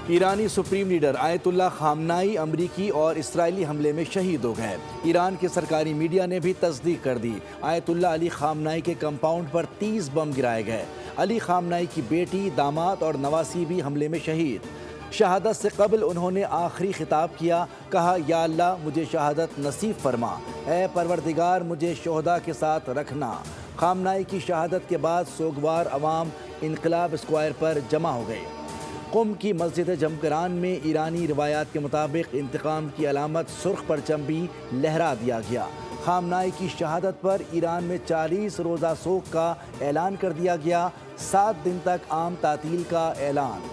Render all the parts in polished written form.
ایرانی supreme leader آیت اللہ خامنائی امریکی اور اسرائیلی حملے میں شہید ہو گئے۔ ایران کے سرکاری میڈیا نے بھی تصدیق کر دی۔ آیت اللہ علی خامنائی کے کمپاؤنڈ پر 30 بم گرائے گئے۔ علی خامنائی کی بیٹی، داماد اور نواسی بھی حملے میں شہید۔ شہادت سے قبل انہوں نے آخری خطاب کیا، کہا یا اللہ مجھے شہادت نصیب فرما، اے پروردگار مجھے شہداء کے ساتھ رکھنا۔ خامنائی کی شہادت کے بعد سوگوار عوام انقلاب اسکوائر پر جمع ہو گئے۔ قم کی مسجد جمکران میں ایرانی روایات کے مطابق انتقام کی علامت سرخ پرچم بھی لہرا دیا گیا۔ خامنائی کی شہادت پر ایران میں 40 روزہ سوگ کا اعلان کر دیا گیا، 7 دن تک عام تعطیل کا اعلان۔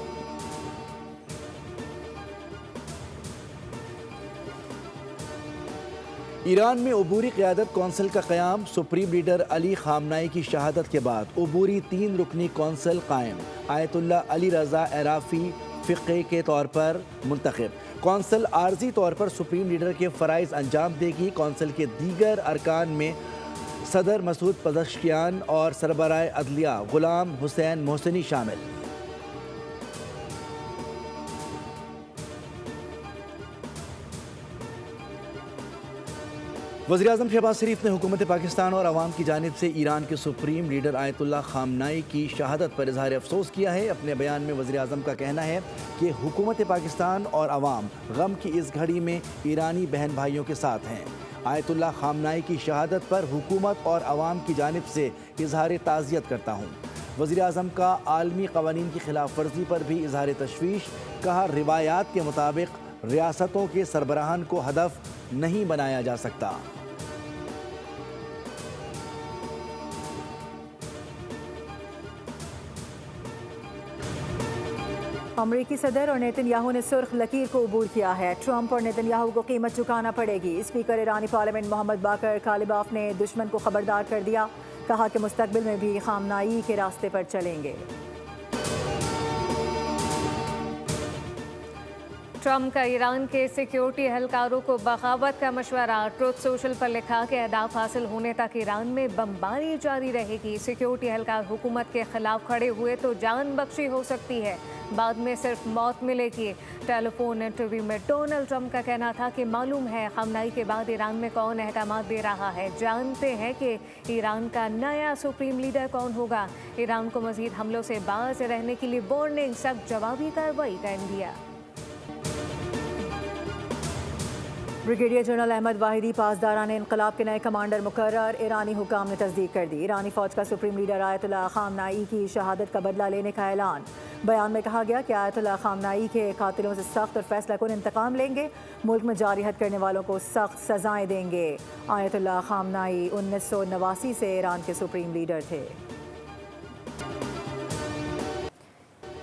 ایران میں عبوری قیادت کونسل کا قیام۔ سپریم لیڈر علی خامنائی کی شہادت کے بعد عبوری 3 رکنی کونسل قائم۔ آیت اللہ علی رضا عرافی فقہ کے طور پر منتخب۔ کونسل عارضی طور پر سپریم لیڈر کے فرائض انجام دے گی۔ کونسل کے دیگر ارکان میں صدر مسعود پزشکیان اور سربراہ عدلیہ غلام حسین محسنی شامل۔ وزیراعظم شہباز شریف نے حکومت پاکستان اور عوام کی جانب سے ایران کے سپریم لیڈر آیت اللہ خامنائی کی شہادت پر اظہار افسوس کیا ہے۔ اپنے بیان میں وزیراعظم کا کہنا ہے کہ حکومت پاکستان اور عوام غم کی اس گھڑی میں ایرانی بہن بھائیوں کے ساتھ ہیں۔ آیت اللہ خامنائی کی شہادت پر حکومت اور عوام کی جانب سے اظہار تعزیت کرتا ہوں۔ وزیراعظم کا عالمی قوانین کی خلاف ورزی پر بھی اظہار تشویش، کہا روایات کے مطابق ریاستوں کے سربراہان کو ہدف نہیں بنایا جا سکتا۔ امریکی صدر اور نیتن یاہو نے سرخ لکیر کو عبور کیا ہے۔ ٹرمپ اور نیتن یاہو کو قیمت چکانا پڑے گی۔ اسپیکر ایرانی پارلیمنٹ محمد باقر کالباف نے دشمن کو خبردار کر دیا، کہا کہ مستقبل میں بھی خامنائی کے راستے پر چلیں گے۔ ٹرمپ کا ایران کے سیکیورٹی اہلکاروں کو بغاوت کا مشورہ۔ ٹروتھ سوشل پر لکھا کہ اہداف حاصل ہونے تک ایران میں بمباری جاری رہے گی۔ سیکیورٹی اہلکار حکومت کے خلاف کھڑے ہوئے تو جان بخشی ہو سکتی ہے، بعد میں صرف موت ملے گی۔ ٹیلی فون انٹرویو میں ڈونلڈ ٹرمپ کا کہنا تھا کہ معلوم ہے خامنائی کے بعد ایران میں کون احکامات دے رہا ہے، جانتے ہیں کہ ایران کا نیا سپریم لیڈر کون ہوگا۔ ایران کو مزید حملوں سے باز رہنے کے لیے وارننگ، سخت جوابی کارروائی کا India. Brigadier general Ahmad Vahidi پاسداران انقلاب کے نئے کمانڈر مقرر، ایرانی حکام نے تصدیق کر دی۔ ایرانی فوج کا سپریم لیڈر آیت اللہ خامنائی کی شہادت کا بدلہ لینے کا اعلان۔ بیان میں کہا گیا کہ آیت اللہ خامنائی کے قاتلوں سے سخت اور فیصلہ کن انتقام لیں گے، ملک میں جارحیت کرنے والوں کو سخت سزائیں دیں گے۔ آیت اللہ خامنائی 1989 سے ایران کے سپریم لیڈر تھے۔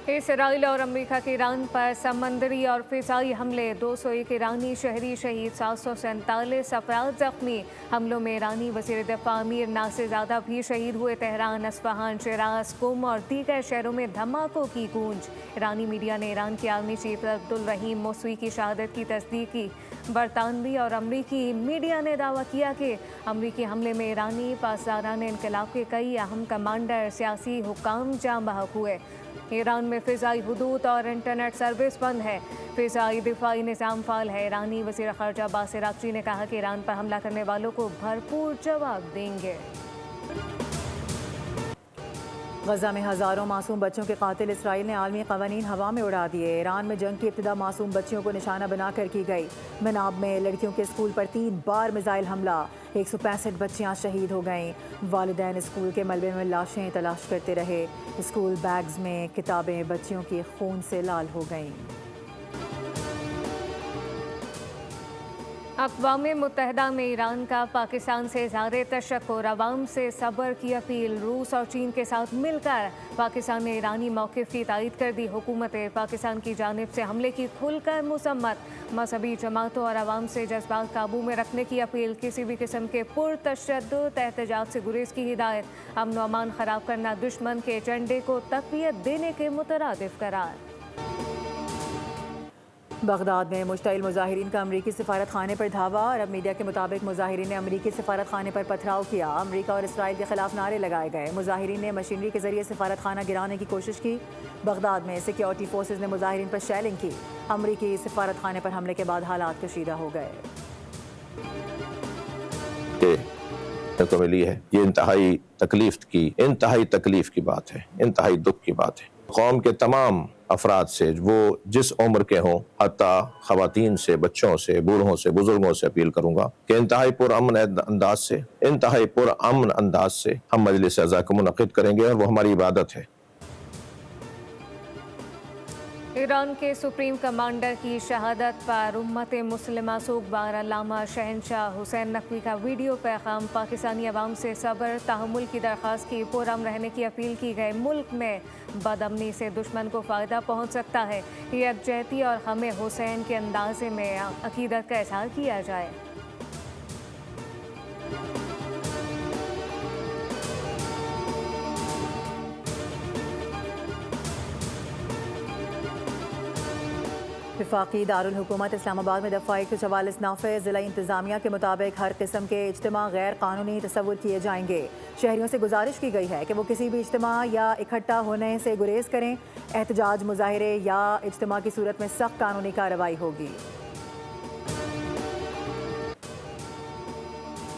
اسرائیل اور امریکہ کے ایران پر سمندری اور فضائی حملے، 201 ایرانی شہری شہید، 747 افراد زخمی۔ حملوں میں ایرانی وزیر دفاع امیر ناصر زادہ بھی شہید ہوئے۔ تہران، اصفہان، شیراز، قم اور دیگر شہروں میں دھماکوں کی گونج۔ ایرانی میڈیا نے ایران کے آرمی چیف عبدالرحیم موسوی کی شہادت کی تصدیق کی۔ برطانوی اور امریکی میڈیا نے دعویٰ کیا کہ امریکی حملے میں ایرانی پاسداران انقلاب کے کئی اہم کمانڈر، سیاسی حکام جاں بحق ہوئے۔ ایران میں فضائی حدود اور انٹرنیٹ سروس بند ہے، فضائی دفاعی نظام فعال ہے۔ ایرانی وزیر خارجہ عباس عراقچی نے کہا کہ ایران پر حملہ کرنے والوں کو بھرپور جواب دیں گے۔ غزہ میں ہزاروں معصوم بچوں کے قاتل اسرائیل نے عالمی قوانین ہوا میں اڑا دیے۔ ایران میں جنگ کی ابتدا معصوم بچیوں کو نشانہ بنا کر کی گئی۔ مناب میں لڑکیوں کے اسکول پر 3 بار میزائل حملہ، 165 بچیاں شہید ہو گئیں۔ والدین اسکول کے ملبے میں لاشیں تلاش کرتے رہے۔ اسکول بیگز میں کتابیں بچیوں کی خون سے لال ہو گئیں۔ اقوام متحدہ میں ایران کا پاکستان سے اظہار تشکر، عوام سے صبر کی اپیل۔ روس اور چین کے ساتھ مل کر پاکستان نے ایرانی موقف کی تائید کر دی۔ حکومت پاکستان کی جانب سے حملے کی کھل کر مذمت۔ مذہبی جماعتوں اور عوام سے جذبات قابو میں رکھنے کی اپیل۔ کسی بھی قسم کے پرتشدد احتجاج سے گریز کی ہدایت۔ امن و امان خراب کرنا دشمن کے ایجنڈے کو تقویت دینے کے مترادف قرار۔ بغداد میں مشتعل مظاہرین کا امریکی سفارت خانے پر دھاوا، عرب میڈیا کے مطابق مظاہرین نے امریکی سفارت خانے پر پتھراؤ کیا، امریکہ اور اسرائیل کے خلاف نعرے لگائے گئے، مظاہرین نے مشینری کے ذریعے سفارت خانہ گرانے کی کوشش کی، بغداد میں سیکیورٹی فورسز نے مظاہرین پر شیلنگ کی، امریکی سفارت خانے پر حملے کے بعد حالات کشیدہ ہو گئے۔ کو ملی ہے، یہ انتہائی تکلیف کی بات ہے، انتہائی دکھ کی بات ہے۔ قوم کے تمام افراد سے، وہ جس عمر کے ہوں، حتیٰ خواتین سے، بچوں سے، بوڑھوں سے، بزرگوں سے اپیل کروں گا کہ انتہائی پرامن انداز سے ہم مجلس اعضاء کو منعقد کریں گے، اور وہ ہماری عبادت ہے۔ ایران کے سپریم کمانڈر کی شہادت پر امت مسلمہ سوگوار علامہ شہنشاہ حسین نقوی کا ویڈیو پیغام، پاکستانی عوام سے صبر تحمل کی درخواست کی، پرامن رہنے کی اپیل کی گئی۔ ملک میں بدامنی سے دشمن کو فائدہ پہنچ سکتا ہے، یکجہتی اور غم حسین کے اندازے میں عقیدت کا اظہار کیا جائے۔ وفاقی دارالحکومت اسلام آباد میں دفعہ 144 نافذ، ضلعی انتظامیہ کے مطابق ہر قسم کے اجتماع غیر قانونی تصور کیے جائیں گے، شہریوں سے گزارش کی گئی ہے کہ وہ کسی بھی اجتماع یا اکٹھا ہونے سے گریز کریں، احتجاج، مظاہرے یا اجتماع کی صورت میں سخت قانونی کارروائی ہوگی۔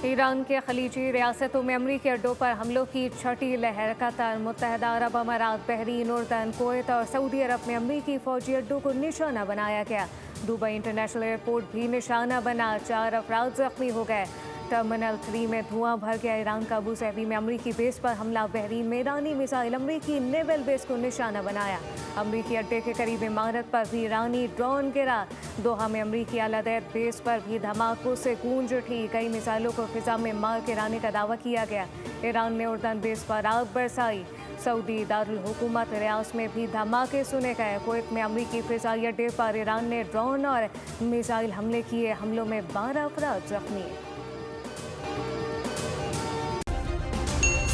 ایران کے خلیجی ریاستوں میں امریکی اڈوں پر حملوں کی چھٹی لہر، قطر، متحدہ عرب امارات، بحرین، اردن، کویت اور سعودی عرب میں امریکی فوجی اڈوں کو نشانہ بنایا گیا، دبئی انٹرنیشنل ایئرپورٹ بھی نشانہ بنا، 4 افراد زخمی ہو گئے، ٹرمینل 3 میں دھواں بھر گیا، ایران کا ابو ظہبی میں امریکی بیس پر حملہ، بحرین میں ایرانی میزائل امریکی نیول بیس کو نشانہ بنایا، امریکی اڈے کے قریب عمارت پر بھی ایرانی ڈرون گرا، دوحہ میں امریکی العدید بیس پر بھی دھماکوں سے گونج اٹھی، کئی میزائلوں کو فضا میں مار گرانے کا دعویٰ کیا گیا، ایران نے اردن بیس پر آگ برسائی، سعودی دارالحکومت ریاض میں بھی دھماکے سنے گئے، کویت میں امریکی فضائی اڈے پر ایران نے ڈرون اور میزائل حملے کیے، حملوں میں 12 افراد زخمی۔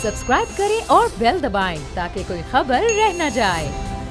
سبسکرائب کریں اور بیل دبائیں تاکہ کوئی خبر رہ نہ جائے۔